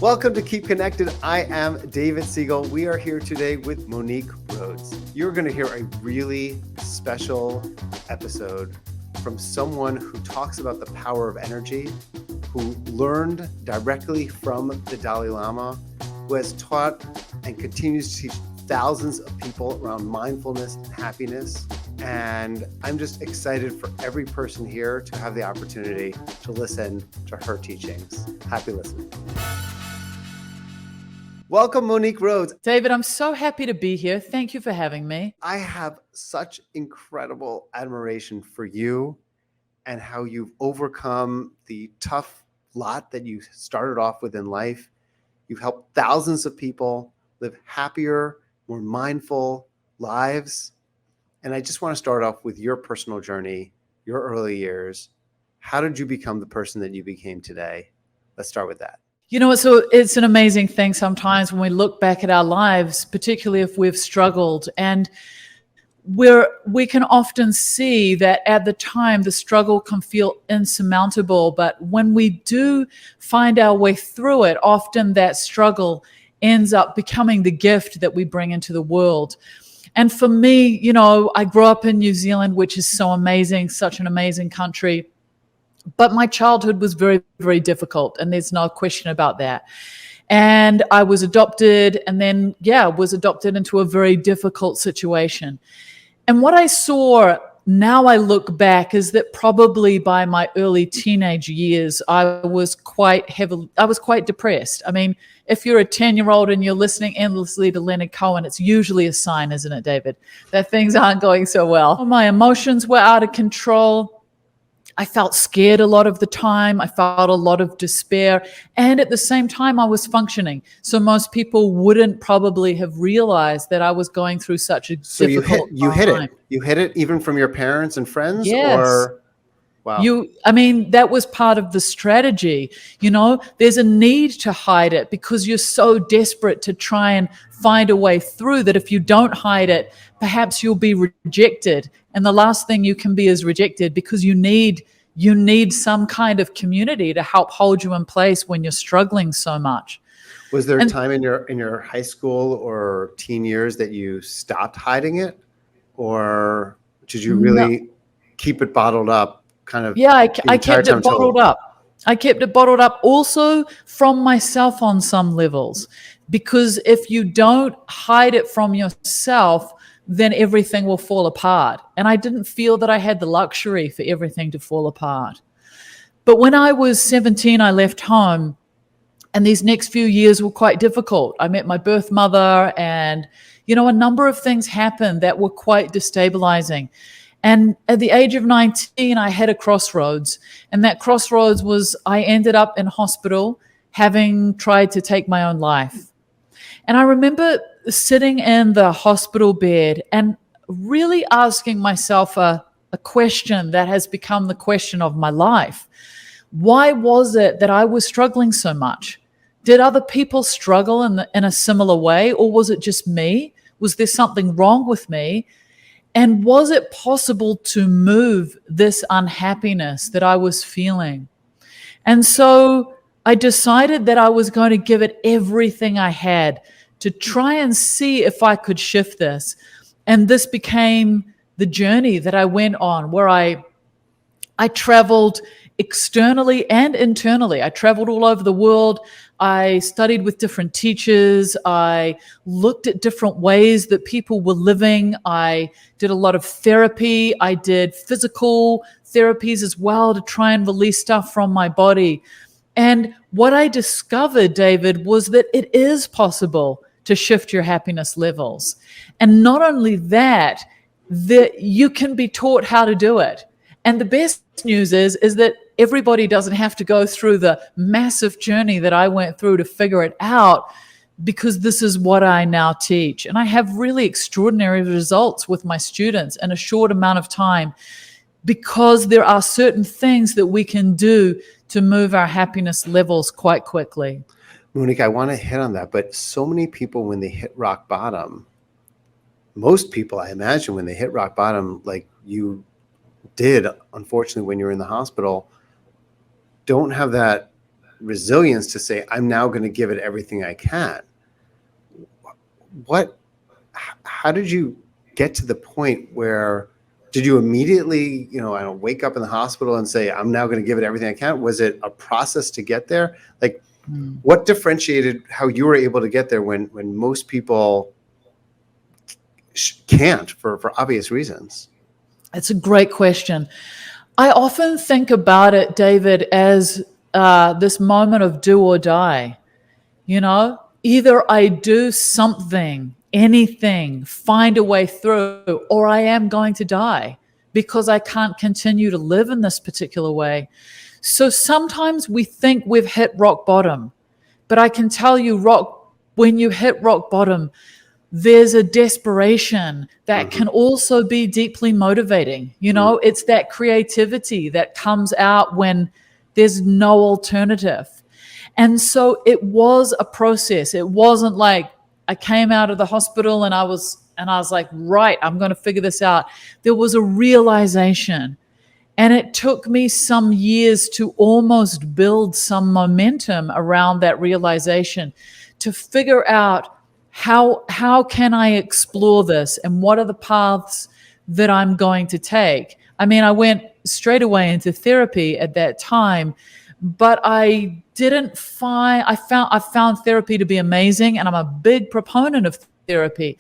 Welcome to Keep Connected. I am David Siegel. We are here today with Monique Rhodes. You're going to hear a really special episode from someone who talks about the power of energy, who learned directly from the Dalai Lama, who has taught and continues to teach thousands of people around mindfulness and happiness. And I'm just excited for every person here to have the opportunity to listen to her teachings. Happy listening. Welcome, Monique Rhodes. David, I'm so happy to be here. Thank you for having me. I have such incredible admiration for you and how you've overcome the tough lot that you started off with in life. You've helped thousands of people live happier, more mindful lives. And I just want to start off with your personal journey, your early years. How did you become the person that you became today? Let's start with that. You know, so it's an amazing thing sometimes when we look back at our lives, particularly if we've struggled, and we can often see that at the time the struggle can feel insurmountable, but when we do find our way through it, often that struggle ends up becoming the gift that we bring into the world. And for me, you know, I grew up in New Zealand, which is so amazing, such an amazing country. But my childhood was very, very difficult, and there's no question about that. And I was adopted, and then, was adopted into a very difficult situation. And what I saw, now I look back, is that probably by my early teenage years, I was quite depressed. I mean, if you're a 10-year-old and you're listening endlessly to Leonard Cohen, it's usually a sign, isn't it, David, that things aren't going so well. My emotions were out of control. I felt scared a lot of the time. I felt a lot of despair. And at the same time, I was functioning. So most people wouldn't probably have realized that I was going through such a difficult time. You hid it. You hid it even from your parents and friends? Yes. Or wow. That was part of the strategy. You know, there's a need to hide it because you're so desperate to try and find a way through that if you don't hide it, perhaps you'll be rejected. And the last thing you can be is rejected, because you need some kind of community to help hold you in place when you're struggling so much. Was there a time in your high school or teen years that you stopped hiding it? Or did you really keep it bottled up? I kept it bottled up. I kept it bottled up also from myself on some levels, because if you don't hide it from yourself, then everything will fall apart. And I didn't feel that I had the luxury for everything to fall apart. But when I was 17, I left home, and these next few years were quite difficult. I met my birth mother, and, you know, a number of things happened that were quite destabilizing. And at the age of 19, I had a crossroads. And that crossroads was I ended up in hospital having tried to take my own life. And I remember sitting in the hospital bed and really asking myself a question that has become the question of my life. Why was it that I was struggling so much? Did other people struggle in a similar way, or was it just me? Was there something wrong with me? And was it possible to move this unhappiness that I was feeling? And so I decided that I was going to give it everything I had to try and see if I could shift this. And this became the journey that I went on, where I traveled externally and internally. I traveled all over the world. I studied with different teachers. I looked at different ways that people were living. I did a lot of therapy. I did physical therapies as well to try and release stuff from my body. And what I discovered, David, was that it is possible to shift your happiness levels. And not only that you can be taught how to do it. And the best news is that everybody doesn't have to go through the massive journey that I went through to figure it out, because this is what I now teach. And I have really extraordinary results with my students in a short amount of time, because there are certain things that we can do to move our happiness levels quite quickly. Monique, I want to hit on that, but so many people, when they hit rock bottom, most people, I imagine, when they hit rock bottom, like you did, unfortunately, when you're in the hospital, don't have that resilience to say, I'm now going to give it everything I can. How did you get to the point where, did you immediately, I don't wake up in the hospital and say, I'm now going to give it everything I can? Was it a process to get there? Like, what differentiated how you were able to get there when most people can't for obvious reasons? It's a great question. I often think about it, David, as this moment of do or die. Either I do something, anything, find a way through, or I am going to die because I can't continue to live in this particular way. So sometimes we think we've hit rock bottom, but I can tell you, when you hit rock bottom, there's a desperation that can also be deeply motivating. It's that creativity that comes out when there's no alternative. And so it was a process. It wasn't like I came out of the hospital and I was like, right, I'm going to figure this out. There was a realization. And it took me some years to almost build some momentum around that realization, to figure out how can I explore this and what are the paths that I'm going to take. I mean, I went straight away into therapy at that time, but I found therapy to be amazing, and I'm a big proponent of therapy,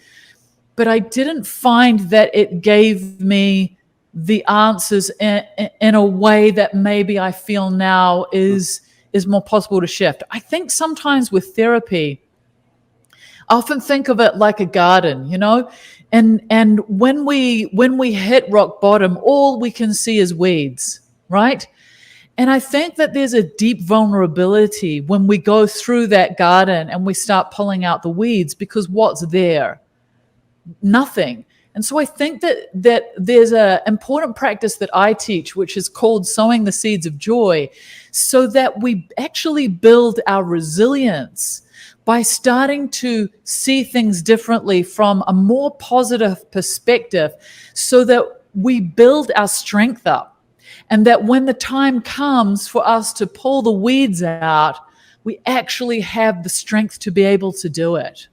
but I didn't find that it gave me the answers in a way that maybe I feel now is more possible to shift. I think sometimes with therapy, I often think of it like a garden, and when we hit rock bottom, all we can see is weeds, right? And I think that there's a deep vulnerability when we go through that garden and we start pulling out the weeds, because what's there? Nothing. And so I think that there's an important practice that I teach, which is called sowing the seeds of joy, so that we actually build our resilience by starting to see things differently from a more positive perspective, so that we build our strength up. And that when the time comes for us to pull the weeds out, we actually have the strength to be able to do it.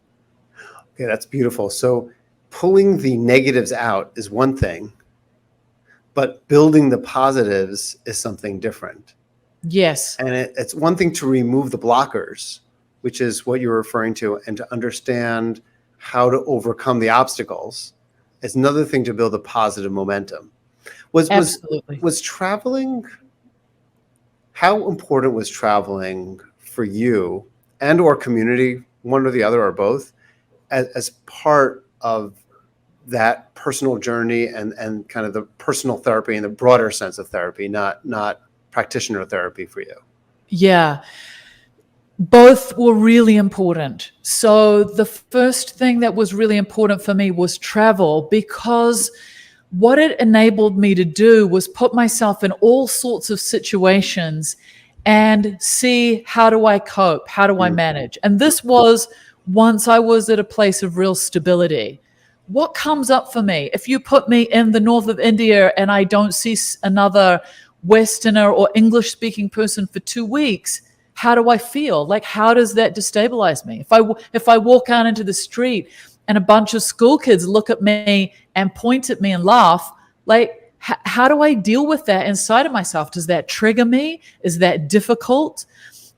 Okay, that's beautiful. So pulling the negatives out is one thing, but building the positives is something different. Yes. And it's one thing to remove the blockers, which is what you're referring to, and to understand how to overcome the obstacles. It's another thing to build a positive momentum. Absolutely. Was traveling, how important was traveling for you and or community, one or the other or both, as part of that personal journey and kind of the personal therapy in the broader sense of therapy, not practitioner therapy for you? Yeah. Both were really important. So the first thing that was really important for me was travel, because what it enabled me to do was put myself in all sorts of situations and see, how do I cope? How do I manage? And this was once I was at a place of real stability. What comes up for me? If you put me in the north of India and I don't see another Westerner or English-speaking person for 2 weeks, how do I feel? Like, how does that destabilize me? If I walk out into the street and a bunch of school kids look at me and point at me and laugh, like, how do I deal with that inside of myself? Does that trigger me? Is that difficult?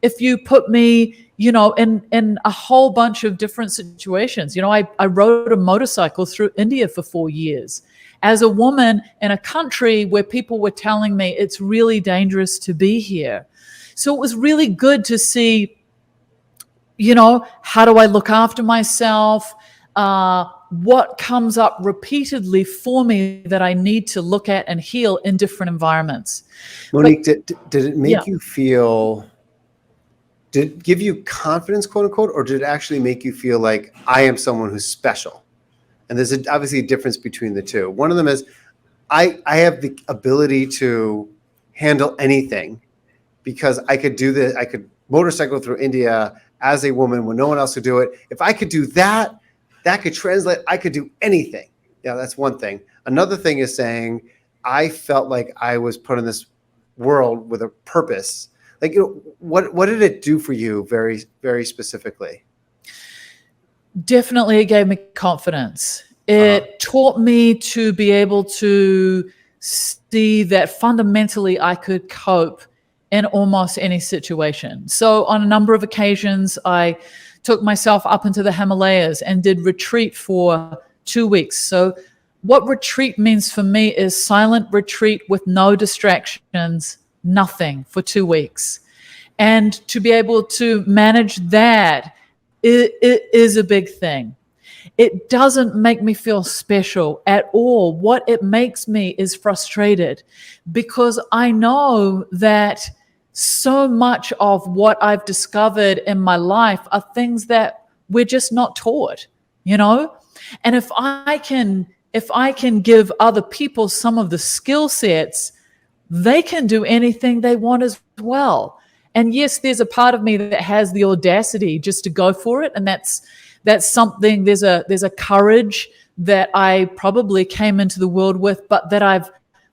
If you put me, in a whole bunch of different situations, I rode a motorcycle through India for 4 years as a woman in a country where people were telling me it's really dangerous to be here. So it was really good to see, how do I look after myself? What comes up repeatedly for me that I need to look at and heal in different environments. Monique, did it make you feel, did it give you confidence, quote unquote, or did it actually make you feel like, I am someone who's special? And there's obviously a difference between the two. One of them is, I have the ability to handle anything because I could do this. I could motorcycle through India as a woman when no one else could do it. If I could do that, that could translate. I could do anything. Yeah, that's one thing. Another thing is saying, I felt like I was put in this world with a purpose. Like, you know, what did it do for you very, very specifically? Definitely, it gave me confidence. It taught me to be able to see that fundamentally I could cope in almost any situation. So, on a number of occasions, I took myself up into the Himalayas and did retreat for 2 weeks. So, what retreat means for me is silent retreat with no distractions, nothing for 2 weeks. And to be able to manage that, it is a big thing. It doesn't make me feel special at all. What it makes me is frustrated, because I know that so much of what I've discovered in my life are things that we're just not taught, you know? And if I can give other people some of the skill sets, they can do anything they want as well. And yes, there's a part of me that has the audacity just to go for it, and that's something. There's a courage that I probably came into the world with, but that I've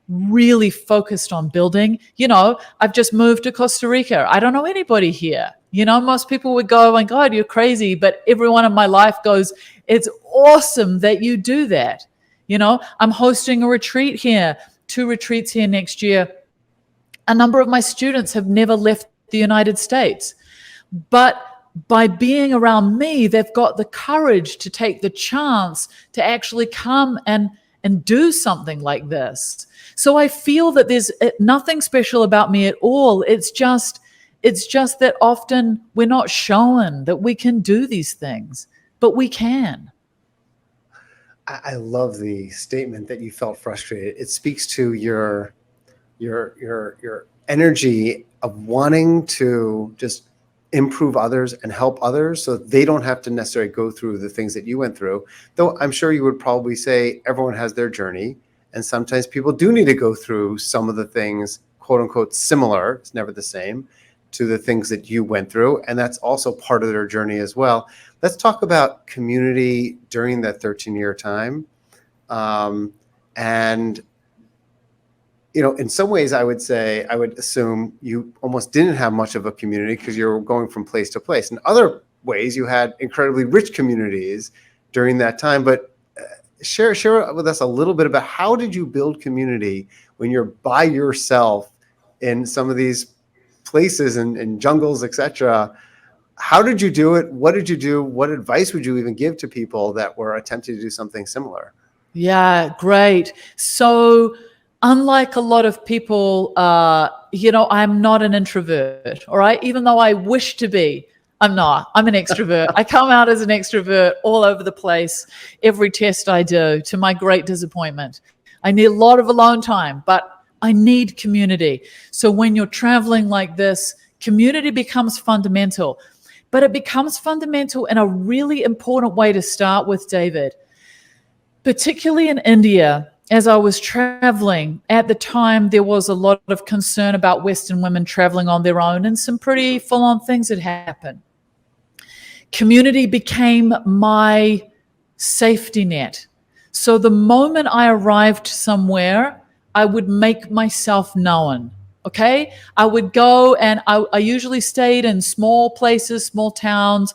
really focused on building. You know, I've just moved to Costa Rica. I don't know anybody here. You know, most people would go, "Oh my God, you're crazy," but everyone in my life goes, "It's awesome that you do that." You know, I'm hosting a retreat here, 2 retreats here next year. A number of my students have never left the United States. But by being around me, they've got the courage to take the chance to actually come and do something like this. So I feel that there's nothing special about me at all. It's just that often we're not shown that we can do these things, but we can. I love the statement that you felt frustrated. It speaks to your energy of wanting to just improve others and help others so they don't have to necessarily go through the things that you went through. Though I'm sure you would probably say everyone has their journey, and sometimes people do need to go through some of the things, quote unquote, similar, it's never the same, to the things that you went through. And that's also part of their journey as well. Let's talk about community during that 13-year time. And you know, in some ways, I would assume you almost didn't have much of a community because you were going from place to place. In other ways, you had incredibly rich communities during that time. But share with us a little bit about how did you build community when you're by yourself in some of these places and jungles, etc. How did you do it? What did you do? What advice would you even give to people that were attempting to do something similar? Yeah, great. So, unlike a lot of people, I'm not an introvert, all right? Even though I wish to be, I'm not. I'm an extrovert. I come out as an extrovert all over the place, every test I do, to my great disappointment. I need a lot of alone time, but I need community. So when you're traveling like this, community becomes fundamental. But it becomes fundamental in a really important way to start with, David. Particularly in India, as I was traveling, at the time, there was a lot of concern about Western women traveling on their own and some pretty full-on things had happened. Community became my safety net. So the moment I arrived somewhere, I would make myself known. Okay? I would go, and I usually stayed in small places, small towns,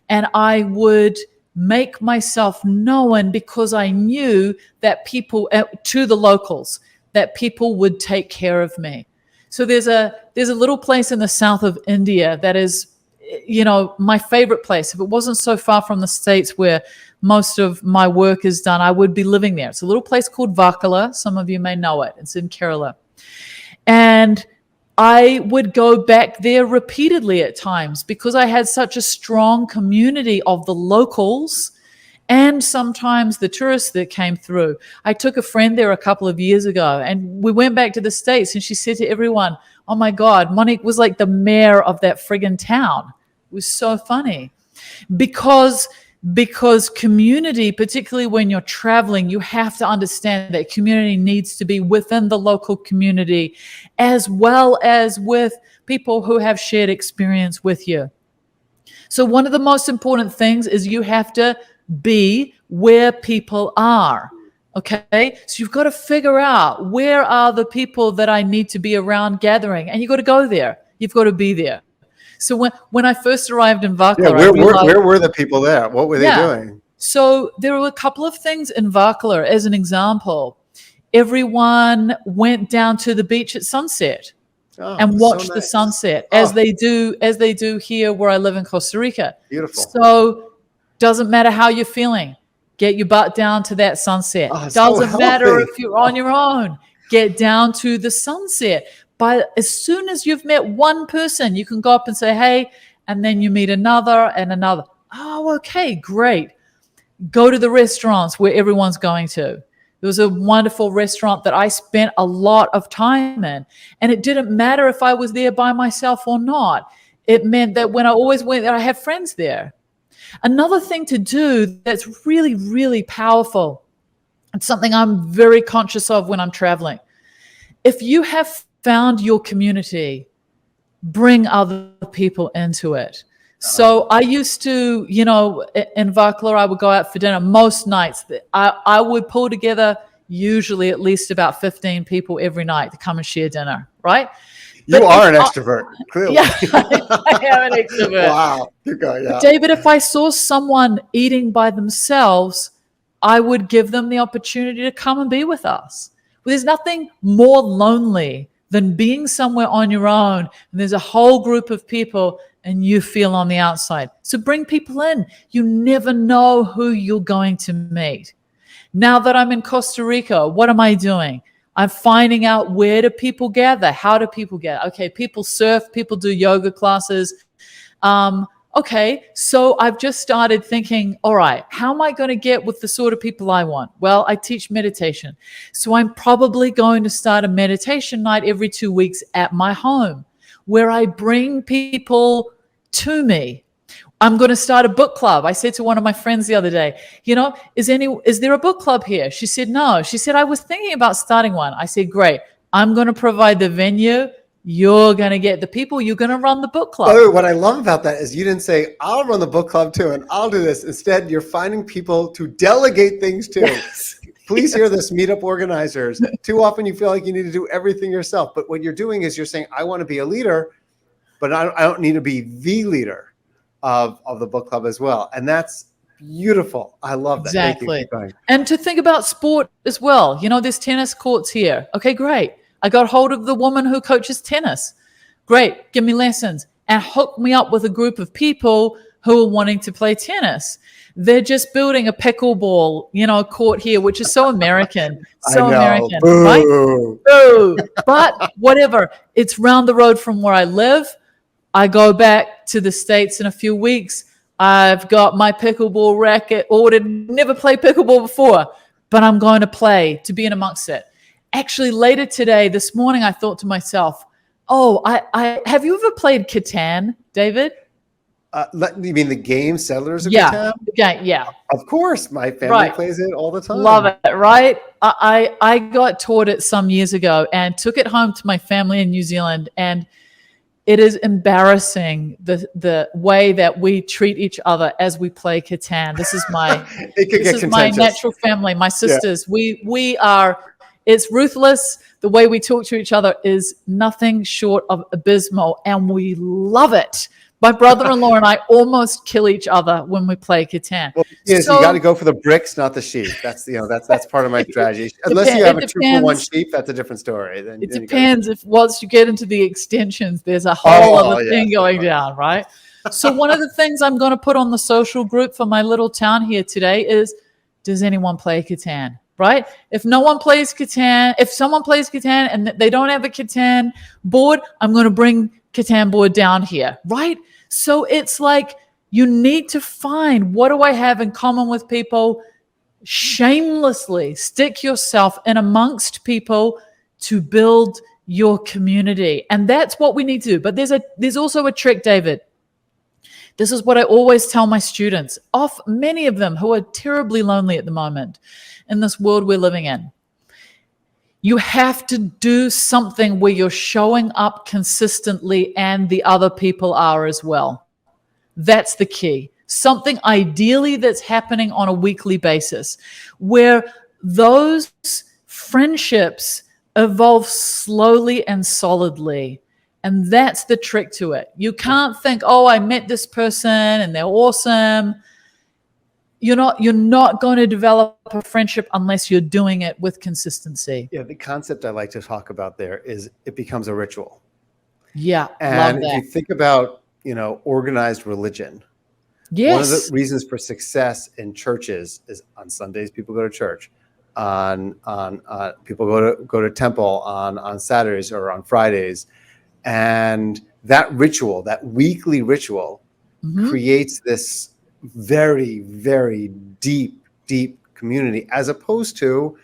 and I would make myself known because I knew that people, to the locals, that people would take care of me. So there's a little place in the south of India that is, my favorite place. If it wasn't so far from the States where most of my work is done, I would be living there. It's a little place called Vakala. Some of you may know it. It's in Kerala. And I would go back there repeatedly at times because I had such a strong community of the locals and sometimes the tourists that came through. I took a friend there a couple of years ago and we went back to the States and she said to everyone, "Oh my God, Monique was like the mayor of that friggin' town." It was so funny because community, particularly when you're traveling, you have to understand that community needs to be within the local community as well as with people who have shared experience with you. So one of the most important things is you have to be where people are. Okay, so you've got to figure out where are the people that I need to be around gathering, and you've got to go there. You've got to be there. So when I first arrived in Vakla, Yeah, I realized, where were the people there? What were they doing? So there were a couple of things in Vakla. As an example, everyone went down to the beach at sunset and watched the sunset, as they do here where I live in Costa Rica. Beautiful. So doesn't matter how you're feeling, get your butt down to that sunset. Doesn't matter if you're on your own, get down to the sunset. But as soon as you've met one person, you can go up and say, hey, and then you meet another and another. Oh, okay, great. Go to the restaurants where everyone's going to. There was a wonderful restaurant that I spent a lot of time in, and it didn't matter if I was there by myself or not. It meant that when I always went there, I had friends there. Another thing to do that's really, really powerful, and something I'm very conscious of when I'm traveling. If you have found your community, bring other people into it. So I used to, in Vakla, I would go out for dinner most nights. I would pull together usually at least about 15 people every night to come and share dinner, right? You are an extrovert, clearly. Yeah, I am an extrovert. Wow. Keep going, yeah. David, if I saw someone eating by themselves, I would give them the opportunity to come and be with us. Well, there's nothing more lonely than being somewhere on your own and there's a whole group of people and you feel on the outside. So bring people in. You never know who you're going to meet. Now that I'm in Costa Rica, what am I doing? I'm finding out where do people gather? How do people gather? Okay, people surf, people do yoga classes. Okay, so I've just started thinking, all right, how am I going to get with the sort of people I want? Well, I teach meditation. So I'm probably going to start a meditation night every 2 weeks at my home where I bring people to me. I'm going to start a book club. I said to one of my friends the other day, is there a book club here? She said, no. She said, I was thinking about starting one. I said, great. I'm going to provide the venue. You're going to get the people. You're going to run the book club. Oh, what I love about that is you didn't say, I'll run the book club too, and I'll do this. Instead, you're finding people to delegate things to. Yes. Please hear this, meetup organizers. Too often you feel like you need to do everything yourself. But what you're doing is you're saying, I want to be a leader, but I don't need to be the leader of the book club as well. And that's beautiful. I love that. Exactly. And to think about sport as well. There's tennis courts here. Okay, great. I got hold of the woman who coaches tennis. Great, give me lessons and hook me up with a group of people who are wanting to play tennis. They're just building a pickleball, court here, which is so American. So American, Boo. right? Boo. But whatever, it's round the road from where I live. I go back to the States in a few weeks. I've got my pickleball racket ordered. Never played pickleball before, but I'm going to play to be in amongst it. Actually, later today, this morning, I thought to myself, I have you ever played Catan, David? You mean the game Settlers of Catan? Yeah. Of course. My family plays it all the time. Love it, right? I got taught it some years ago and took it home to my family in New Zealand. And it is embarrassing the way that we treat each other as we play Catan. This is my my natural family, my sisters. Yeah. We are. It's ruthless. The way we talk to each other is nothing short of abysmal, and we love it. My brother-in-law and I almost kill each other when we play Catan. Well, yes, you got to go for the bricks, not the sheep. That's that's part of my strategy. Unless you have a 2-for-1 sheep, that's a different story. Then it depends. If once you get into the extensions, there's a whole other thing going down, right? So one of the things I'm going to put on the social group for my little town here today is, does anyone play Catan? Right? If no one plays Catan, if someone plays Catan and they don't have a Catan board, I'm going to bring Catan board down here. Right? So it's like you need to find, what do I have in common with people? Shamelessly stick yourself in amongst people to build your community. And that's what we need to do. But there's also a trick, David. This is what I always tell my students, many of them who are terribly lonely at the moment in this world we're living in. You have to do something where you're showing up consistently and the other people are as well. That's the key. Something ideally that's happening on a weekly basis where those friendships evolve slowly and solidly. And that's the trick to it. You can't think, oh, I met this person and they're awesome. You're not going to develop a friendship unless you're doing it with consistency. Yeah, the concept I like to talk about there is it becomes a ritual. Yeah, And love if that. you think about, organized religion, one of the reasons for success in churches is on Sundays people go to church, on people go to temple on Saturdays or on Fridays, and that ritual, that weekly ritual, creates this very, very deep community, as opposed to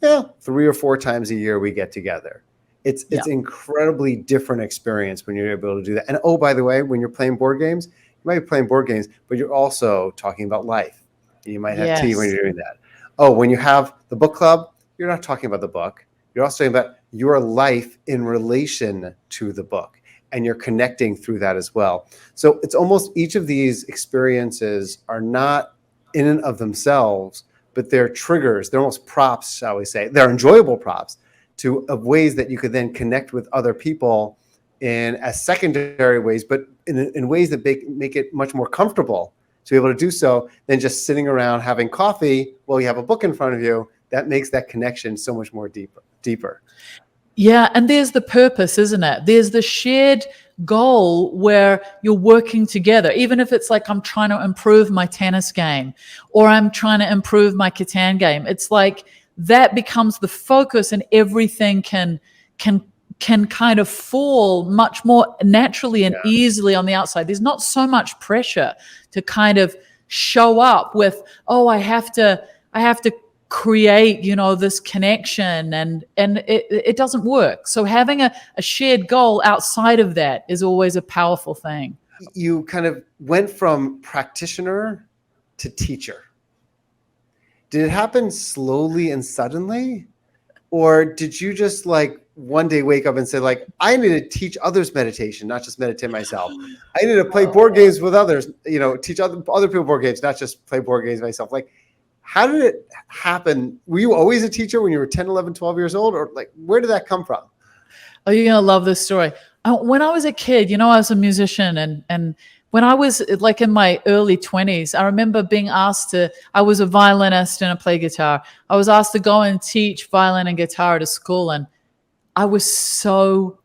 3 or 4 times a year we get together. It's incredibly different experience when you're able to do that. And oh, by the way, when you're playing board games, you might be playing board games, but you're also talking about life. You might have tea when you're doing that. Oh, when you have the book club, you're not talking about the book. You're also talking about your life in relation to the book, and you're connecting through that as well. So it's almost each of these experiences are not in and of themselves, but they're triggers. They're almost props, shall we say. They're enjoyable props of ways that you could then connect with other people in as secondary ways, but in ways that make it much more comfortable to be able to do so than just sitting around having coffee while you have a book in front of you. That makes that connection so much more deeper. Yeah, and there's the purpose, isn't it? There's the shared goal where you're working together, even if it's like I'm trying to improve my tennis game or I'm trying to improve my Catan game. It's like that becomes the focus, and everything can kind of fall much more naturally and easily on the outside. There's not so much pressure to kind of show up with, oh, I have to create, this connection, and it doesn't work. So having a shared goal outside of that is always a powerful thing. You kind of went from practitioner to teacher. Did it happen slowly and suddenly? Or did you just one day wake up and say I need to teach others meditation, not just meditate myself. I need to play board games with others, teach other people board games, not just play board games myself. How did it happen? Were you always a teacher when you were 10, 11, 12 years old? Or where did that come from? Oh, you're going to love this story. When I was a kid, I was a musician, and when I was in my early 20s, I remember being asked I was a violinist and I play guitar. I was asked to go and teach violin and guitar at a school, and I was so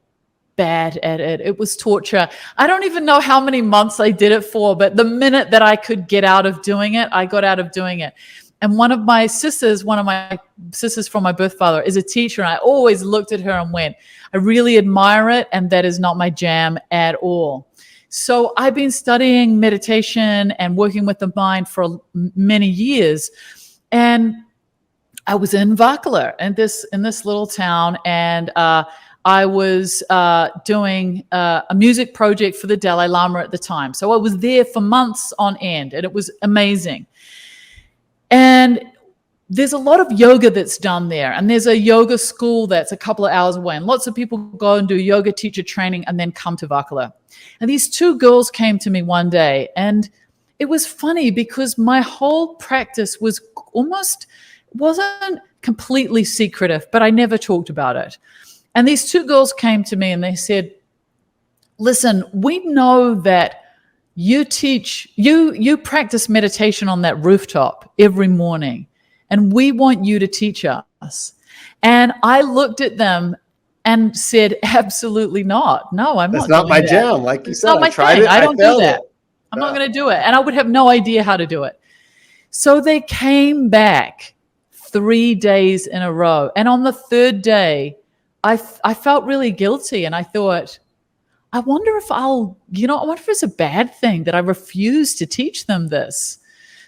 bad at it. It was torture. I don't even know how many months I did it for, but the minute that I could get out of doing it, I got out of doing it. And one of my sisters from my birth father is a teacher. And I always looked at her and went, I really admire it. And that is not my jam at all. So I've been studying meditation and working with the mind for many years. And I was in Vakala in this little town. And I was doing a music project for the Dalai Lama at the time. So I was there for months on end, and it was amazing. And there's a lot of yoga that's done there. And there's a yoga school that's a couple of hours away. And lots of people go and do yoga teacher training and then come to Vakala. And these 2 girls came to me one day. And it was funny because my whole practice wasn't completely secretive, but I never talked about it. And these 2 girls came to me and they said, listen, we know that you practice meditation on that rooftop every morning, and we want you to teach us. And I looked at them and said, absolutely not. No, I'm not. That's not my jam. Like you said, I tried it. I don't do that. I'm not going to do it. And I would have no idea how to do it. So they came back 3 days in a row. And on the 3rd day, I felt really guilty. And I thought, I wonder if it's a bad thing that I refuse to teach them this.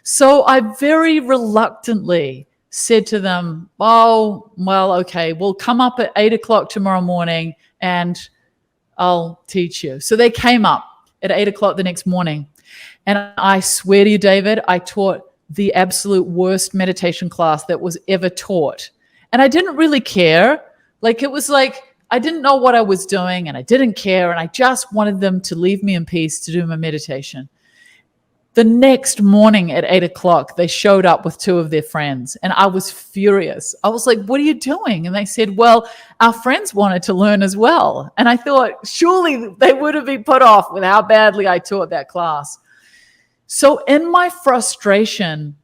So I very reluctantly said to them, oh, well, okay, we'll come up at 8:00 tomorrow morning and I'll teach you. So they came up at 8:00 the next morning. And I swear to you, David, I taught the absolute worst meditation class that was ever taught. And I didn't really care. It was I didn't know what I was doing and I didn't care. And I just wanted them to leave me in peace to do my meditation. The next morning at 8 o'clock, they showed up with two of their friends, and I was furious. I was like, "What are you doing?" And they said, "Well, our friends wanted to learn as well." And I thought, surely they would have been put off with how badly I taught that class. So in my frustration,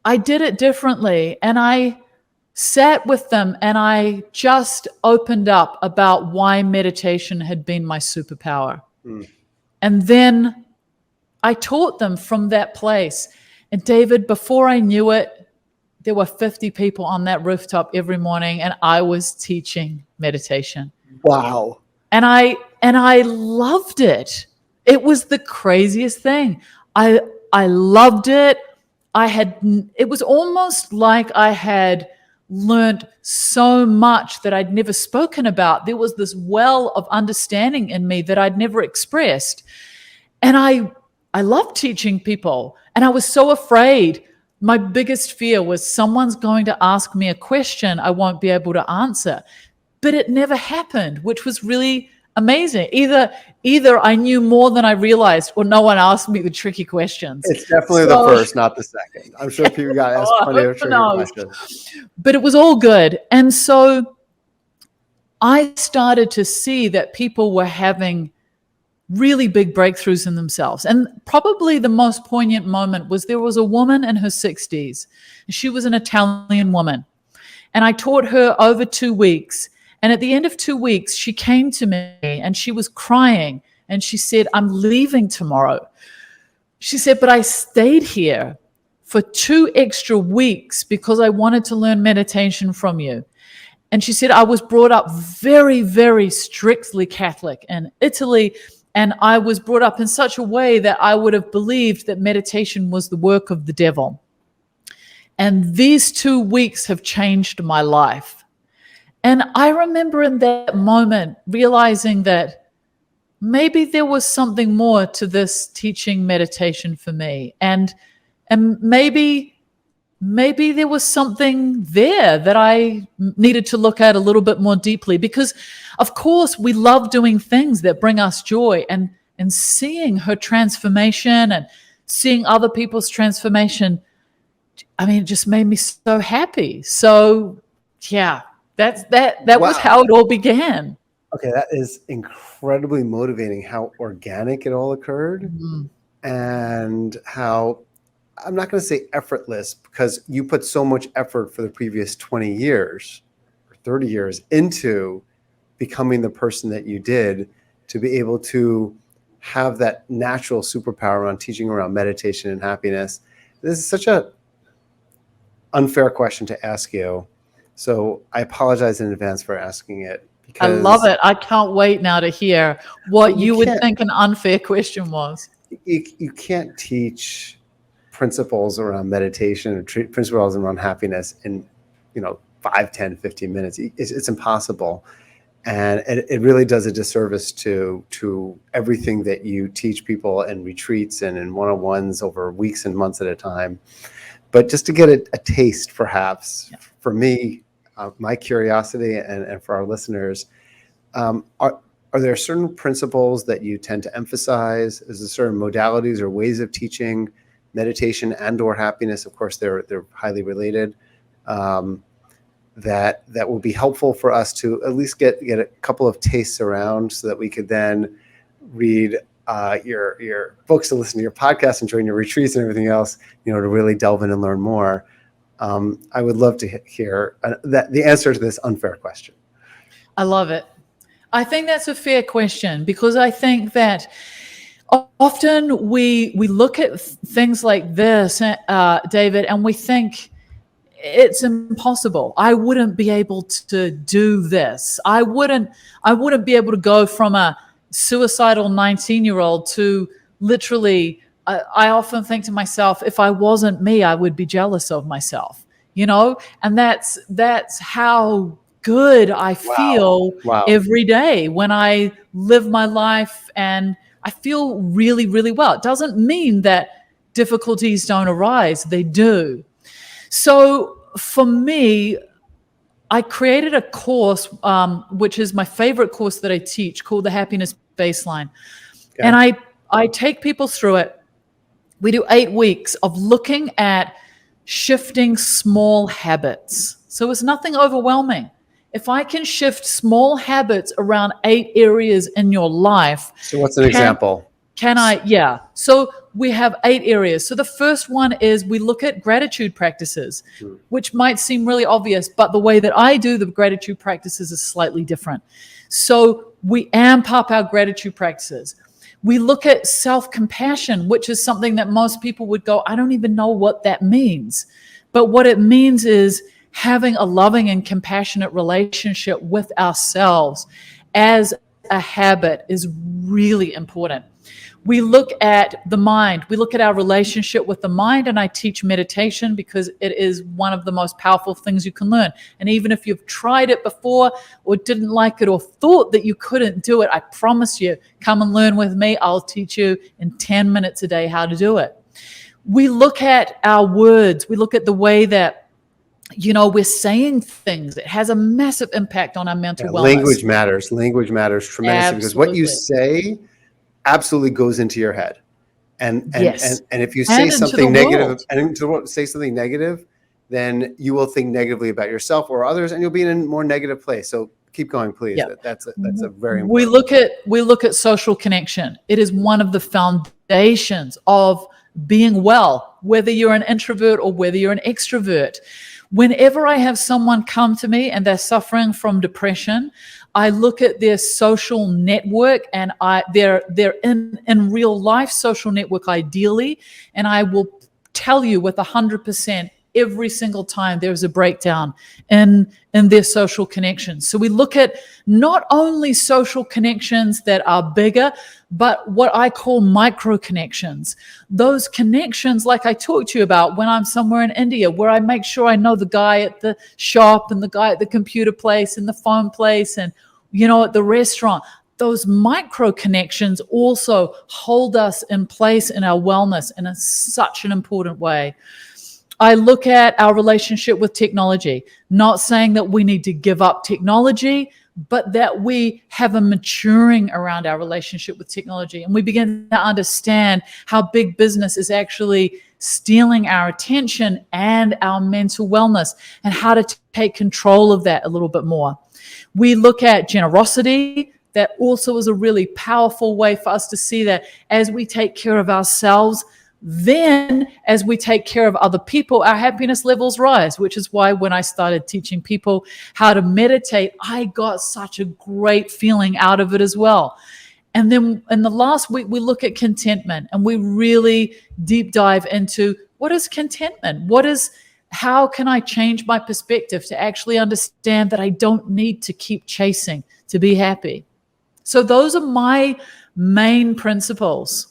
I did it differently, and I sat with them and I just opened up about why meditation had been my superpower. And then I taught them from that place. And David, before I knew it, there were 50 people on that rooftop every morning, and I was teaching meditation. Wow. And I loved it. It was the craziest thing. I loved it. It was almost like I had learned so much that I'd never spoken about. There was this well of understanding in me that I'd never expressed. And I love teaching people. And I was so afraid. My biggest fear was someone's going to ask me a question I won't be able to answer. But it never happened, which was really amazing. Either I knew more than I realized, or no one asked me the tricky questions. It's definitely the first, not the second. I'm sure people got asked plenty of tricky questions. But it was all good. And so I started to see that people were having really big breakthroughs in themselves. And probably the most poignant moment was there was a woman in her 60s. She was an Italian woman. And I taught her over 2 weeks. And at the end of 2 weeks, she came to me and she was crying. And she said, "I'm leaving tomorrow." She said, "But I stayed here for 2 extra weeks because I wanted to learn meditation from you." And she said, "I was brought up very, very strictly Catholic in Italy. And I was brought up in such a way that I would have believed that meditation was the work of the devil. And these 2 weeks have changed my life." And I remember in that moment realizing that maybe there was something more to this teaching meditation for me. And maybe there was something there that I needed to look at a little bit more deeply, because of course we love doing things that bring us joy, and seeing her transformation and seeing other people's transformation, I mean, it just made me so happy. So yeah, that was how it all began. Okay, that is incredibly motivating, how organic it all occurred, and how, I'm not going to say effortless, because you put so much effort for the previous 20 years or 30 years into becoming the person that you did, to be able to have that natural superpower around teaching around meditation and happiness. This is such a unfair question to ask you. So I apologize in advance for asking it. I love it. I can't wait now to hear what you would think an unfair question was. You can't teach principles around meditation or principles around happiness in 5, 10, 15 minutes. It's impossible. And it really does a disservice to everything that you teach people in retreats and in one-on-ones over weeks and months at a time. But just to get a taste, perhaps, for me, my curiosity, and for our listeners, are there certain principles that you tend to emphasize? Is there certain modalities or ways of teaching meditation and or happiness? Of course, they're highly related. That will be helpful for us to at least get a couple of tastes around, so that we could then read your books and listen to your podcasts and join your retreats and everything else, to really delve in and learn more. I would love to hear the answer to this unfair question. I love it. I think that's a fair question, because I think that often we look at things like this, David, and we think it's impossible. I wouldn't be able to do this. I wouldn't be able to go from a suicidal 19-year-old to literally, I often think to myself, if I wasn't me, I would be jealous of myself, and that's how good I feel every day when I live my life, and I feel really, really well. It doesn't mean that difficulties don't arise. They do. So for me, I created a course, which is my favorite course that I teach, called the Happiness Baseline. Okay. And I take people through it. We do 8 weeks of looking at shifting small habits. So it's nothing overwhelming. If I can shift small habits around 8 areas in your life. So what's an example? Yeah. So we have 8 areas. So the first one is we look at gratitude practices, which might seem really obvious, but the way that I do the gratitude practices is slightly different. So we amp up our gratitude practices. We look at self-compassion, which is something that most people would go, I don't even know what that means. But what it means is having a loving and compassionate relationship with ourselves as a habit is really important. We look at the mind. We look at our relationship with the mind, and I teach meditation because it is one of the most powerful things you can learn. And even if you've tried it before or didn't like it or thought that you couldn't do it, I promise you, come and learn with me. I'll teach you in 10 minutes a day how to do it. We look at our words. We look at the way that we're saying things. It has a massive impact on our mental wellness. Language matters. Language matters tremendously because what you say absolutely goes into your head. And if you say something negative, then you will think negatively about yourself or others, and you'll be in a more negative place. So keep going, please. Yeah. That's a very important. We look at social connection. It is one of the foundations of being well, whether you're an introvert or whether you're an extrovert. Whenever I have someone come to me and they're suffering from depression, I look at their social network and they're in real life social network ideally, and I will tell you with 100% every single time there's a breakdown in their social connections. So we look at not only social connections that are bigger, but what I call micro connections. Those connections, like I talked to you about when I'm somewhere in India, where I make sure I know the guy at the shop and the guy at the computer place and the phone place and, at the restaurant. Those micro connections also hold us in place in our wellness in such an important way. I look at our relationship with technology, not saying that we need to give up technology, but that we have a maturing around our relationship with technology. And we begin to understand how big business is actually stealing our attention and our mental wellness, and how to take control of that a little bit more. We look at generosity. That also is a really powerful way for us to see that as we take care of ourselves, then as we take care of other people, our happiness levels rise, which is why when I started teaching people how to meditate, I got such a great feeling out of it as well. And then in the last week, we look at contentment, and we really deep dive into what is contentment? How can I change my perspective to actually understand that I don't need to keep chasing to be happy? So those are my main principles.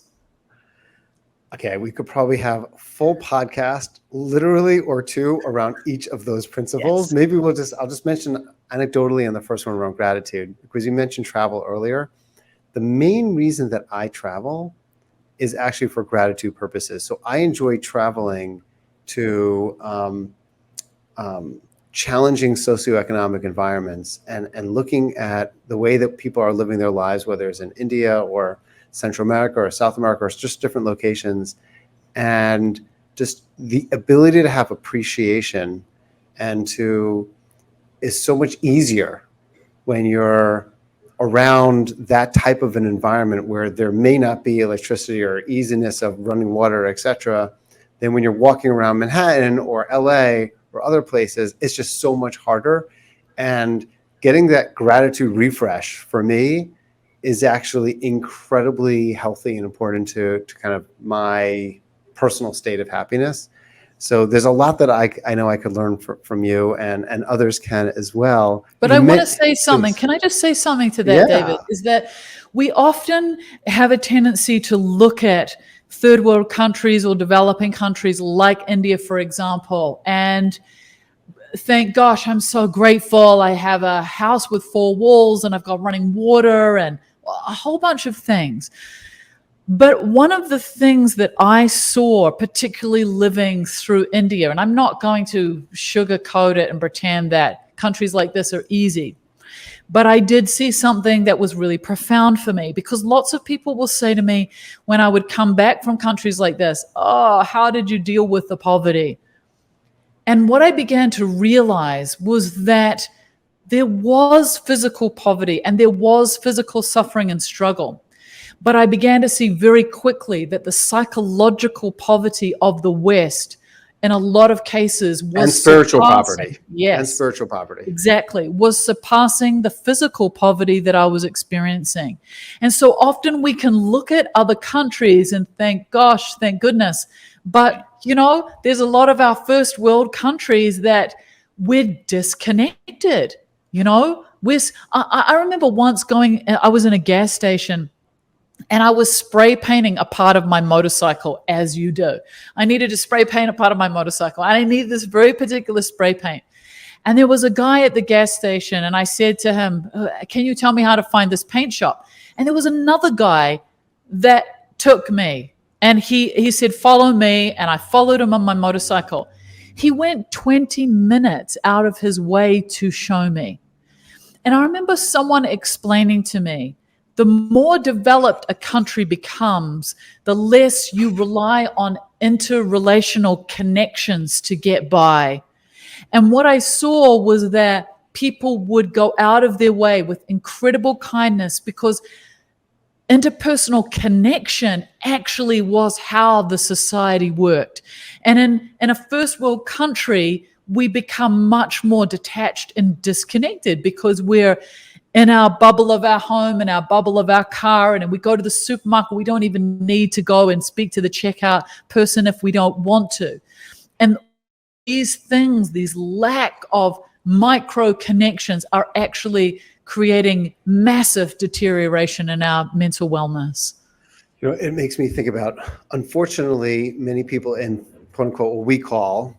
Okay, we could probably have a full podcast, literally, or two around each of those principles. Yes. Maybe I'll just mention anecdotally on the first one around gratitude, because you mentioned travel earlier. The main reason that I travel is actually for gratitude purposes. So I enjoy traveling to challenging socioeconomic environments and looking at the way that people are living their lives, whether it's in India or Central America or South America or just different locations, and just the ability to have appreciation is so much easier when you're around that type of an environment where there may not be electricity or easiness of running water, etc., than when you're walking around Manhattan or LA or other places. It's just so much harder. And getting that gratitude refresh for me is actually incredibly healthy and important to kind of my personal state of happiness. So there's a lot that I know I could learn from you, and others can as well. But I want to say something. Can I just say something to that, David? Is that we often have a tendency to look at third world countries or developing countries like India, for example, and think, gosh, I'm so grateful. I have a house with 4 walls and I've got running water and a whole bunch of things. But one of the things that I saw, particularly living through India, and I'm not going to sugarcoat it and pretend that countries like this are easy, But I did see something that was really profound for me, because lots of people will say to me when I would come back from countries like this, "Oh, how did you deal with the poverty?" And what I began to realize was that there was physical poverty and there was physical suffering and struggle. But I began to see very quickly that the psychological poverty of the West, in a lot of cases, was and spiritual surpassing. poverty. Yes. And spiritual poverty. Exactly. Was surpassing the physical poverty that I was experiencing. And so often we can look at other countries and think, gosh, thank goodness. But, there's a lot of our first world countries that we're disconnected. I remember once I was in a gas station and I was spray painting a part of my motorcycle, as you do. I needed to spray paint a part of my motorcycle, and I needed this very particular spray paint. And there was a guy at the gas station, and I said to him, "Can you tell me how to find this paint shop?" And there was another guy that took me, and he said, "Follow me," and I followed him on my motorcycle. He went 20 minutes out of his way to show me. And I remember someone explaining to me, the more developed a country becomes, the less you rely on interrelational connections to get by. And what I saw was that people would go out of their way with incredible kindness, because interpersonal connection actually was how the society worked. And in a first world country, we become much more detached and disconnected because we're in our bubble of our home and our bubble of our car. And we go to the supermarket, we don't even need to go and speak to the checkout person if we don't want to. And these things, these lack of micro connections, are actually creating massive deterioration in our mental wellness. It makes me think about, unfortunately, many people in quote unquote what we call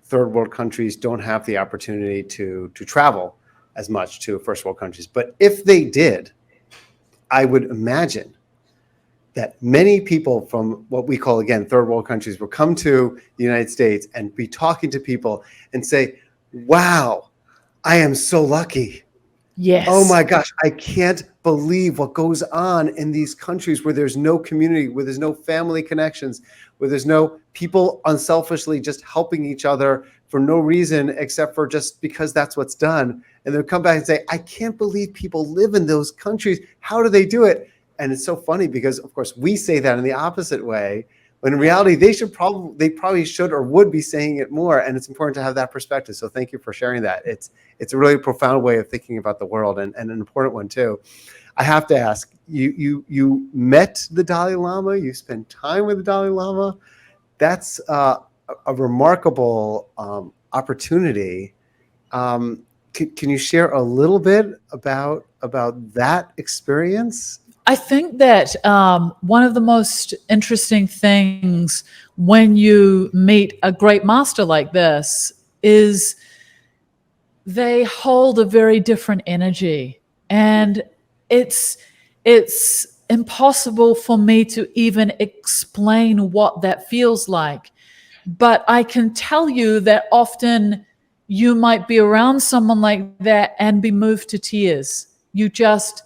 third world countries don't have the opportunity to travel as much to first world countries. But if they did, I would imagine that many people from what we call, again, third world countries will come to the United States and be talking to people and say, "Wow, I am so lucky. Yes. Oh my gosh, I can't believe what goes on in these countries where there's no community, where there's no family connections, where there's no people unselfishly just helping each other for no reason except for just because that's what's done." And they'll come back and say, "I can't believe people live in those countries. How do they do it?" And it's so funny because, of course, we say that in the opposite way, when in reality, they probably should or would be saying it more. And it's important to have that perspective. So thank you for sharing that. It's a really profound way of thinking about the world, and an important one too. I have to ask, you met the Dalai Lama, you spent time with the Dalai Lama. That's a remarkable opportunity. Can you share a little bit about that experience? I think that one of the most interesting things when you meet a great master like this is they hold a very different energy. And it's impossible for me to even explain what that feels like. But I can tell you that often you might be around someone like that and be moved to tears. You just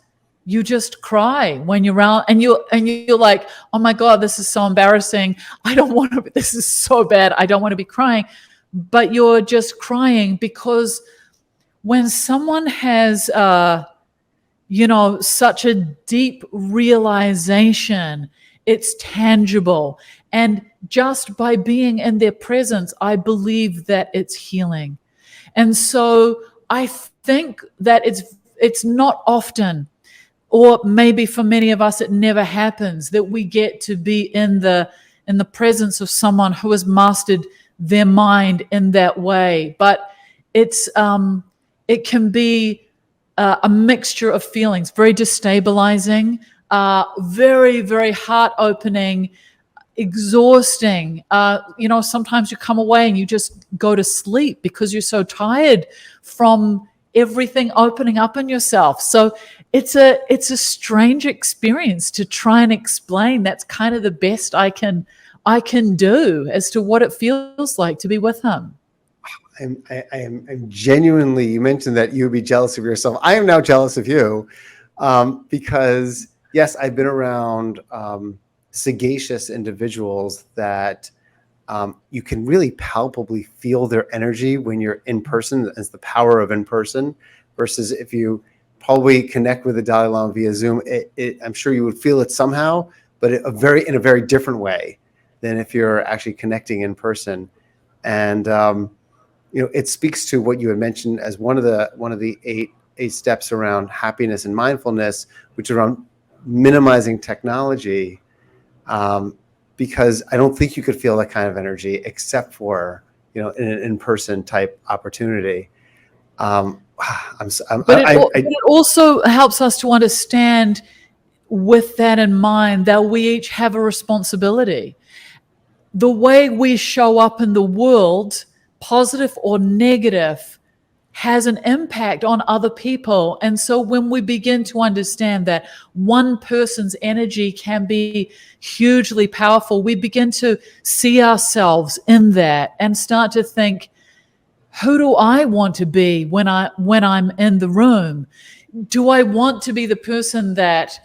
cry when you're around, and you're like, "Oh my God, this is so embarrassing. I don't want to, this is so bad. I don't want to be crying." But you're just crying because when someone has, such a deep realization, it's tangible. And just by being in their presence, I believe that it's healing. And so I think that it's not often, or maybe for many of us, it never happens, that we get to be in the presence of someone who has mastered their mind in that way. But it can be a mixture of feelings, very destabilizing, very, very heart-opening, exhausting. Sometimes you come away and you just go to sleep because you're so tired from everything opening up in yourself. So it's a strange experience to try and explain. That's kind of the best I can do as to what it feels like to be with him. I'm genuinely, you mentioned that you would be jealous of yourself. I am now jealous of you because, yes, I've been around sagacious individuals that you can really palpably feel their energy when you're in person. It's the power of in person versus if you probably connect with the Dalai Lama via Zoom. I'm sure you would feel it somehow, but in a very different way than if you're actually connecting in person. And it speaks to what you had mentioned as one of the eight steps around happiness and mindfulness, which is around minimizing technology. Because I don't think you could feel that kind of energy except for in an in-person type opportunity. But it also helps us to understand, with that in mind, that we each have a responsibility. The way we show up in the world, positive or negative, has an impact on other people. And so when we begin to understand that one person's energy can be hugely powerful, we begin to see ourselves in that and start to think, who do I want to be when I'm in the room? Do I want to be the person that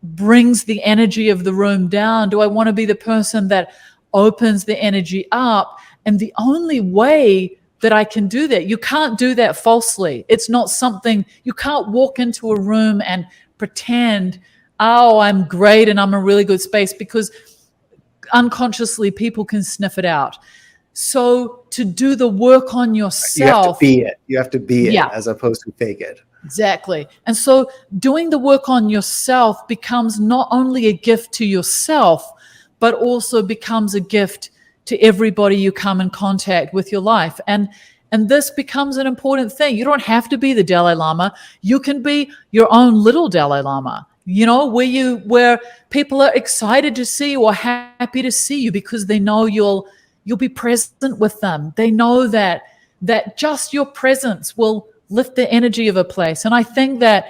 brings the energy of the room down? Do I want to be the person that opens the energy up? And the only way that I can do that, you can't do that falsely. It's not something, you can't walk into a room and pretend, oh, I'm great and I'm in a really good space, because unconsciously people can sniff it out. So to do the work on yourself, you have to be it. You have to be it as opposed to fake it. Exactly. And so doing the work on yourself becomes not only a gift to yourself, but also becomes a gift to everybody you come in contact with your life. And this becomes an important thing. You don't have to be the Dalai Lama. You can be your own little Dalai Lama, where people are excited to see you or happy to see you because they know you'll be present with them. They know that just your presence will lift the energy of a place. And I think that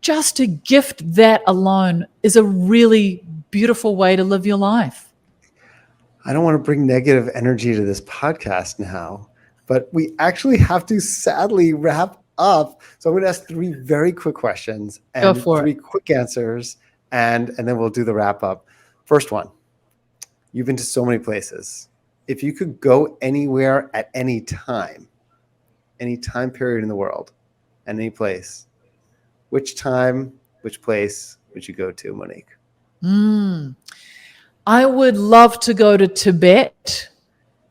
just to gift that alone is a really beautiful way to live your life. I don't want to bring negative energy to this podcast now, but we actually have to sadly wrap up. So I'm going to ask 3 very quick questions and 3 quick answers, and then we'll do the wrap up. First one, you've been to so many places. If you could go anywhere at any time period in the world, any place, which time, which place would you go to, Monique? I would love to go to Tibet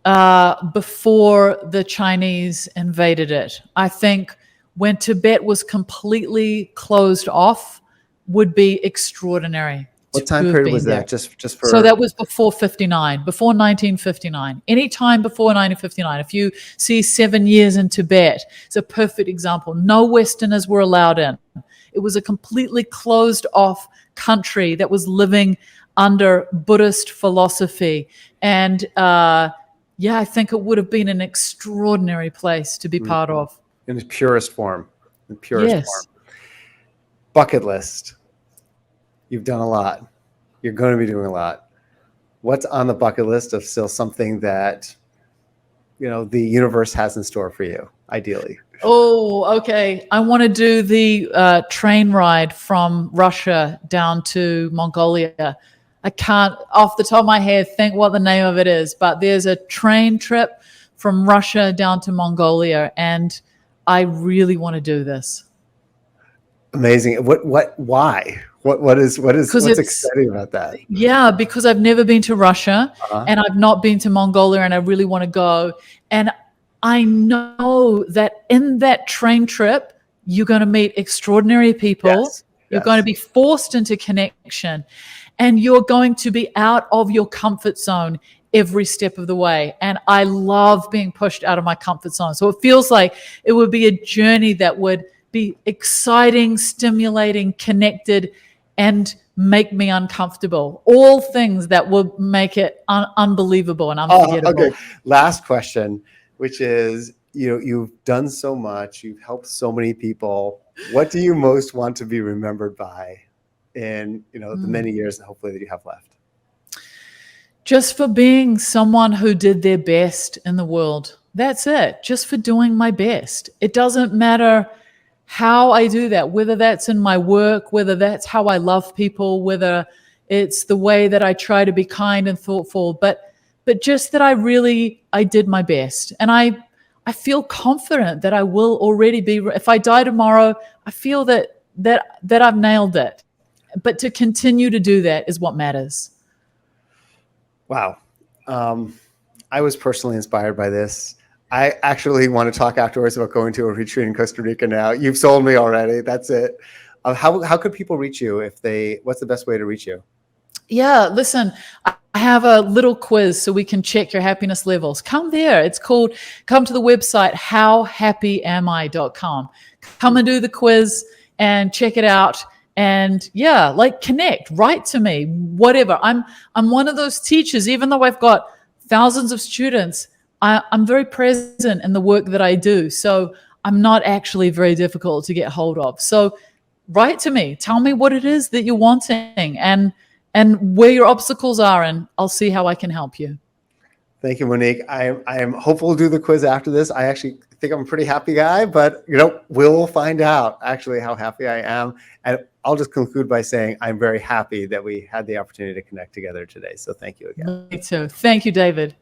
before the Chinese invaded it. I think when Tibet was completely closed off would be extraordinary. What time period was that? Just for... So that was before 1959. Any time before 1959. If you see 7 years in Tibet, it's a perfect example. No Westerners were allowed in. It was a completely closed off country that was living under Buddhist philosophy. And I think it would have been an extraordinary place to be part of. In its purest form. Bucket list. You've done a lot. You're going to be doing a lot. What's on the bucket list of still something that, the universe has in store for you, ideally? Oh, okay. I want to do the train ride from Russia down to Mongolia. I can't, off the top of my head, think what the name of it is, but there's a train trip from Russia down to Mongolia, and I really want to do this. Amazing. Why? What's exciting about that? Yeah, because I've never been to Russia and I've not been to Mongolia, and I really want to go. And I know that in that train trip, you're going to meet extraordinary people. You're going to be forced into connection, and you're going to be out of your comfort zone every step of the way. And I love being pushed out of my comfort zone. So it feels like it would be a journey that would be exciting, stimulating, connected, and make me uncomfortable. All things that would make it unbelievable and unforgettable. Okay. Last question, which is, you've done so much. You've helped so many people. What do you most want to be remembered by in, the many years and hopefully that you have left? Just for being someone who did their best in the world. That's it. Just for doing my best. It doesn't matter how I do that, whether that's in my work, whether that's how I love people, whether it's the way that I try to be kind and thoughtful, but just that I did my best. And I feel confident that I will already be, if I die tomorrow, I feel that I've nailed it. But to continue to do that is what matters. Wow. I was personally inspired by this. I actually want to talk afterwards about going to a retreat in Costa Rica now. You've sold me already. That's it. How could people reach you what's the best way to reach you? Yeah, listen, I have a little quiz so we can check your happiness levels. Come there. Come to the website, howhappyami.com. Come and do the quiz and check it out. And yeah, like connect, write to me, whatever. I'm one of those teachers, even though I've got thousands of students, I'm very present in the work that I do. So I'm not actually very difficult to get hold of. So write to me, tell me what it is that you're wanting and where your obstacles are, and I'll see how I can help you. Thank you, Monique. I am hopeful to do the quiz after this. I actually think I'm a pretty happy guy, but we'll find out actually how happy I am. And I'll just conclude by saying I'm very happy that we had the opportunity to connect together today. So thank you again. Me too. Thank you, David.